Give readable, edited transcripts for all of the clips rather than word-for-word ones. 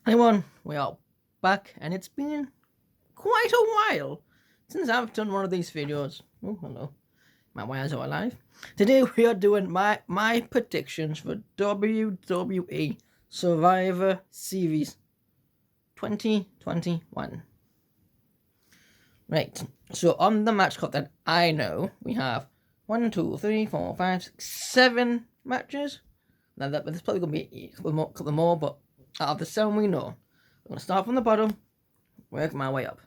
Anyone, we are back, and it's been quite a while since I've done one of these videos. Oh, hello. My wires are alive. Today we are doing my predictions for WWE Survivor Series 2021. Right, so on the match card that I know, we have 1, 2, 3, 4, 5, 6, 7 matches. Now there's probably going to be a couple more, but out of the 7 we know, I'm going to start from the bottom, work my way up.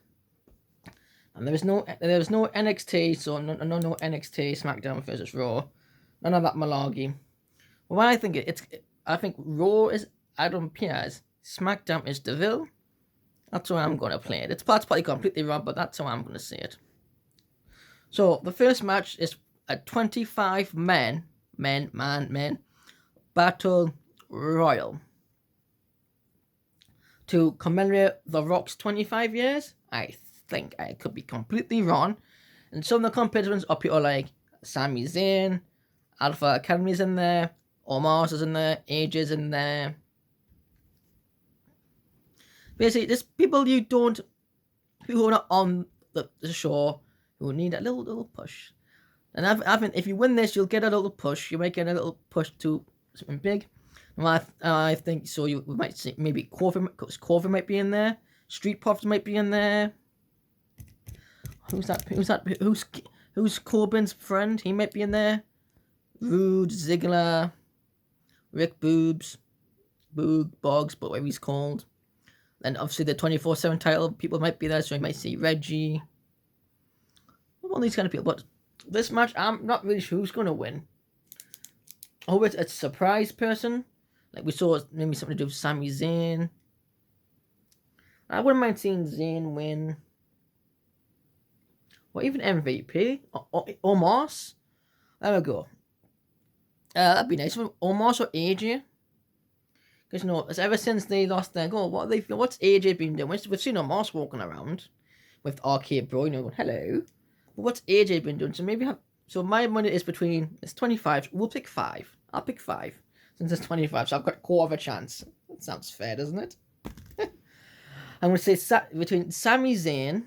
And there was no NXT, so no NXT, SmackDown versus Raw, none of that malarkey. Well, I think Raw is Adam Pearce, SmackDown is Deville. That's how I'm going to play it. It's probably completely wrong, but that's how I'm going to say it. So the first match is a 25 men battle royal to commemorate The Rock's 25 years. I think I could be completely wrong. And some of the competitors are people like Sami Zayn, Alpha Academy's in there, Omos is in there, AJ's in there. Basically, just people who are not on the show, who need a little push. And I think if you win this, you'll get a little push. You might get a little push to something big. Well, I think so. We might see maybe Kofi might be in there. Street Profits might be in there. Who's that? Who's Corbin's friend? He might be in there. Rude, Ziggler, Rick Boogs, but whatever he's called. And obviously the 24/7 title people might be there, so you might see Reggie. All these kind of people. But this match, I'm not really sure who's going to win. I hope it's a surprise person. Like we saw maybe something to do with Sami Zayn. I wouldn't mind seeing Zayn win. Or even MVP. Omos. There we go. That'd be nice. Omos or AJ. Because it's ever since they lost their goal, what's AJ been doing? We've seen Omos walking around with RKBro, going, hello. But what's AJ been doing? So my money is it's 25. We'll pick 5. I'll pick 5. Since it's 25, so I've got a quarter of a chance. That sounds fair, doesn't it? I'm going to say between Sami Zayn,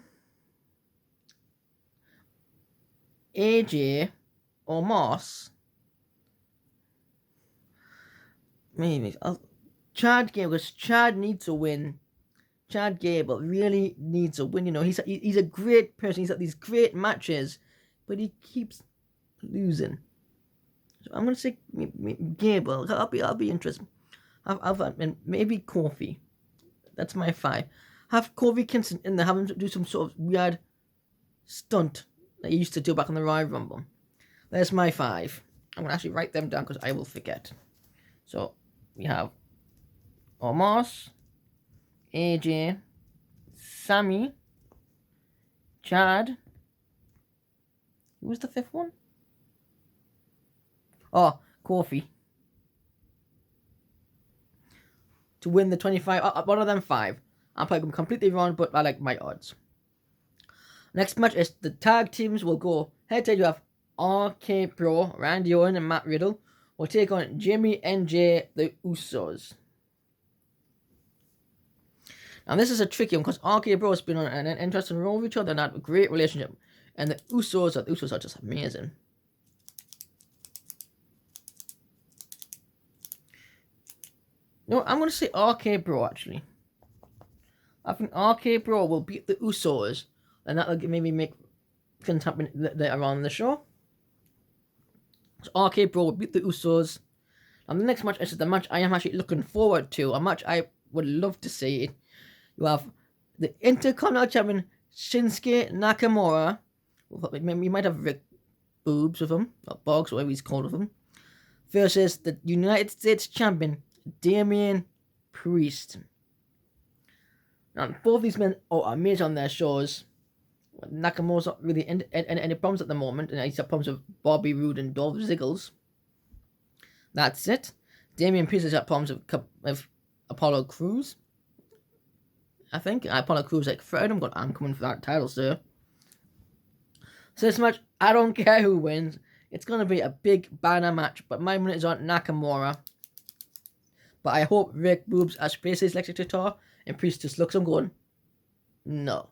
AJ, or Moss. Maybe. Chad Gable, because Chad needs to win. Chad Gable really needs a win. He's a great person. He's at these great matches, but he keeps losing. So I'm gonna say Gable. I'll be interested. And maybe Kofi. That's my 5. Have Kofi Kingston in there, have him do some sort of weird stunt that he used to do back in the Royal Rumble. There's my 5. I'm gonna actually write them down because I will forget. So we have Omos, AJ, Sami, Chad. Who was the 5th one? Oh, Kofi. To win the 25. One of them 5. I'm probably completely wrong, but I like my odds. Next match is the tag teams will go head to head. You have RKBro, Randy Orton, and Matt Riddle will take on Jimmy and Jay, the Usos. Now this is a tricky one because RKBro has been on an interesting role with each other and had a great relationship. And the Usos are just amazing. No, I'm going to say RKBro actually. I think RKBro will beat the Usos, and that'll maybe make things happen later on in the show. So RK-Bro will beat the Usos. And the next match is the match I am actually looking forward to. A match I would love to see. You have the Intercontinental Champion Shinsuke Nakamura. You might have Rick Boobs with him, or Boggs, whatever he's called with him. Versus the United States Champion Damian Priest. Now, both these men are amazing on their shows. Nakamura's not really any problems at the moment, and he's got problems with Bobby Roode and Dolph Ziggles. That's it. Damian Priest has got problems with Apollo Crews. I think Apollo Crews like third. I'm coming for that title, sir. So this match, I don't care who wins. It's gonna be a big banner match, but my money is on Nakamura. But I hope Rick Boobs as Space's electric guitar and Priest just looks. I'm going, no.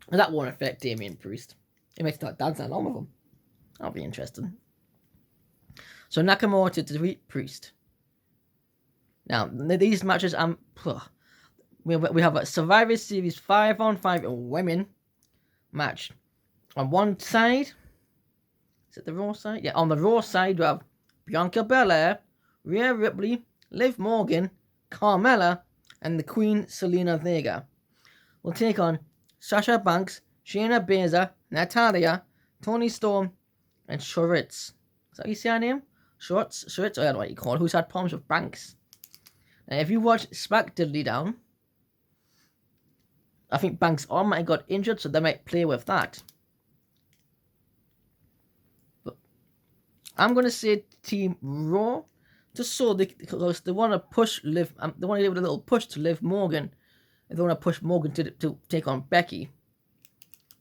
That won't affect Damian Priest. He might start dancing along with him. That'll be interesting. So Nakamura to defeat Priest. Now, these matches, we have a Survivor Series 5-on-5 women match. On one side, is it the Raw side? Yeah, on the Raw side, we have Bianca Belair, Rhea Ripley, Liv Morgan, Carmella, and the Queen Selena Vega. Will take on Sasha Banks, Shayna Baszler, Natalya, Toni Storm, and Sharitz. Is that how you say her name? Sharitz? I don't know what you call it. Who's had problems with Banks? Now, if you watch Smack Diddly Down, I think Banks might have got injured, so they might play with that. But I'm going to say Team Raw, just so because they want to push Liv, they want to give it a little push to Liv Morgan. They want to push Morgan to take on Becky.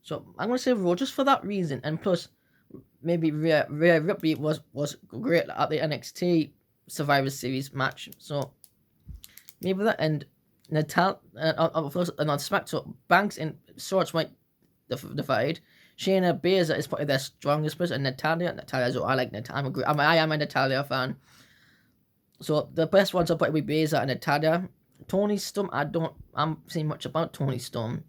So I'm going to say Raw just for that reason. And plus, maybe Rhea Ripley was great at the NXT Survivor Series match. So maybe that, and Natal and on SmackDown, so Banks and Swords might divide. Shayna Baszler is probably their strongest person, and Natalya's I like Natalya. I am a Natalya fan. So the best ones are probably Baszler and Natalya. Toni Storm, I'm saying much about Toni Storm.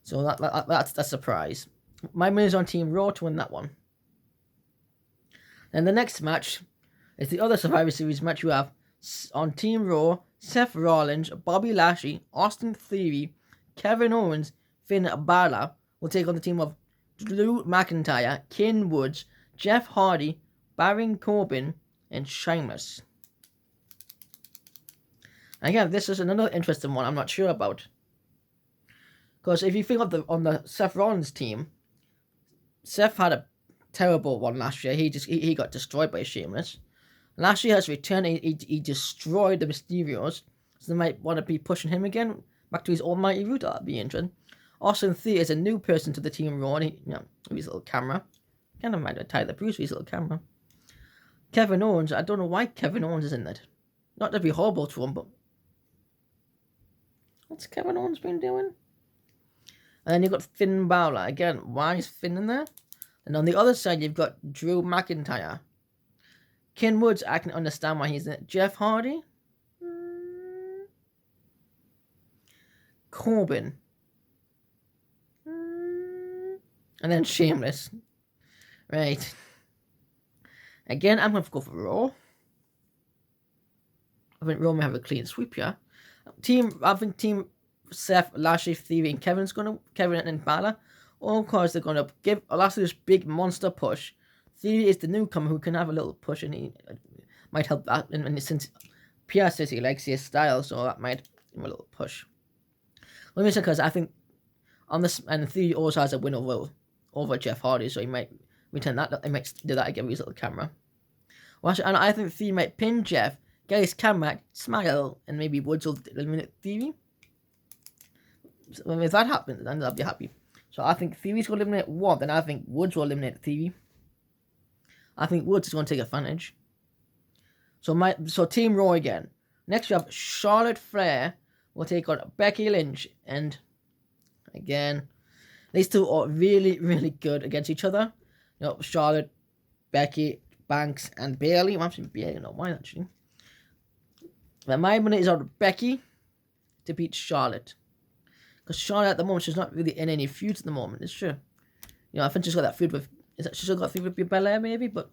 So that's a surprise. My money's on Team Raw to win that one. And the next match is the other Survivor Series match you have on Team Raw. Seth Rollins, Bobby Lashley, Austin Theory, Kevin Owens, Finn Balor will take on the team of Drew McIntyre, Kane Woods, Jeff Hardy, Baron Corbin, and Sheamus. Again, this is another interesting one I'm not sure about. Because if you think of on the Seth Rollins team, Seth had a terrible one last year. He got destroyed by Sheamus. Last year has returned. He destroyed the Mysterios. So they might want to be pushing him again back to his almighty route. That'd be interesting. Austin Theory is a new person to the Team Raw. And with his little camera. Kind of mind Tyler Bruce with his little camera. Kevin Owens. I don't know why Kevin Owens is in that. Not to be horrible to him, but what's Kevin Owens been doing? And then you've got Finn Balor. Again, why is Finn in there? And on the other side, you've got Drew McIntyre. Ken Woods, I can understand why he's in it. Jeff Hardy. Corbin. And then Sheamus. Right. Again, I'm going to go for Raw. I think Raw may have a clean sweep here. I think Team Seth, Lashley, Theory, and Kevin and Balor. All because they're going to give Lashley this big monster push. Theory is the newcomer who can have a little push, and he might help that. And since Pierre says he likes his style, so that might give him a little push. Let me say, because I think on this, and Theory also has a win over Jeff Hardy, so he might return that. He might do that again with his little camera. And I think Theory might pin Jeff, get his camera, smile, and maybe Woods will eliminate Theory. So if that happens, then I'll be happy. So I think Theory's going to eliminate one, then I think Woods will eliminate Theory. I think Woods is going to take advantage. So Team Raw again. Next we have Charlotte Flair will take on Becky Lynch, and again, these two are really, really good against each other. Charlotte, Becky, Banks, and Bayley. I'm actually Bayley, not mine actually. But my money is on Becky to beat Charlotte. Because Charlotte at the moment, she's not really in any feuds at the moment, it's true. I think she's got that feud with, she's still got a feud with Belair maybe, but,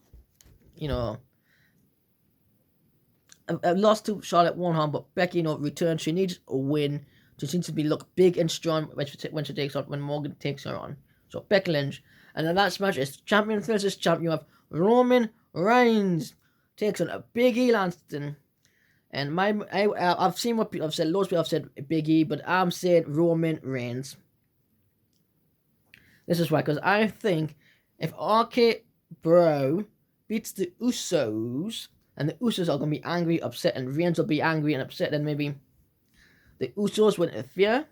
I lost to Charlotte one hand, but Becky, returned. She needs a win. She needs to look big and strong when Morgan takes her on. So Becky Lynch. And the last match is champion versus champion. You have Roman Reigns takes on a Big E Lanston. And I've seen what people have said. Loads of people have said Big E, but I'm saying Roman Reigns. This is why, because I think if RKBro beats the Usos, and the Usos are going to be angry, upset, and Reigns will be angry and upset, then maybe the Usos will interfere.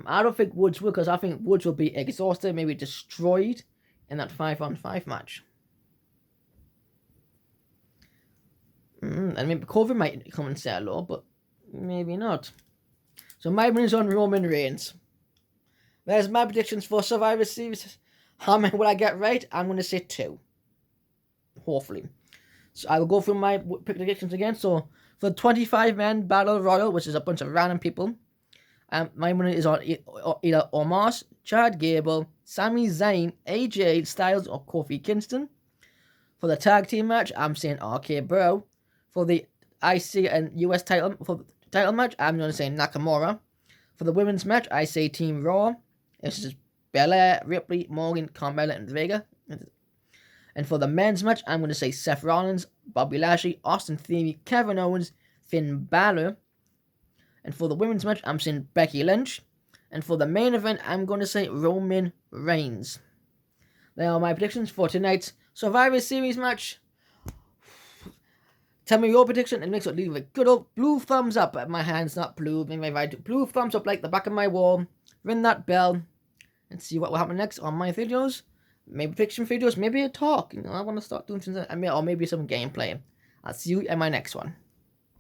I don't think Woods will, because I think Woods will be exhausted, maybe destroyed in that 5-on-5 match. And maybe Kofi might come and say hello, but maybe not. So my winners on Roman Reigns. There's my predictions for Survivor Series. How many will I get right? I'm going to say 2. Hopefully. So I will go through my predictions again. So for the 25-man Battle Royal, which is a bunch of random people, my winner is on either Omos, Chad Gable, Sami Zayn, AJ Styles, or Kofi Kingston. For the tag team match, I'm saying RKBro. For the IC and US title match, I'm going to say Nakamura. For the women's match, I say Team Raw. This is Belair, Ripley, Morgan, Carmella, and Vega. And for the men's match, I'm going to say Seth Rollins, Bobby Lashley, Austin Theory, Kevin Owens, Finn Balor. And for the women's match, I'm saying Becky Lynch. And for the main event, I'm going to say Roman Reigns. They are my predictions for tonight's Survivor Series match. Tell me your prediction and make sure to leave a good old blue thumbs up. My hand's not blue. Maybe if I do blue thumbs up like the back of my wall. Ring that bell. And see what will happen next on my videos. Maybe prediction videos. Maybe a talk. I want to start doing things. Or maybe some gameplay. I'll see you in my next one.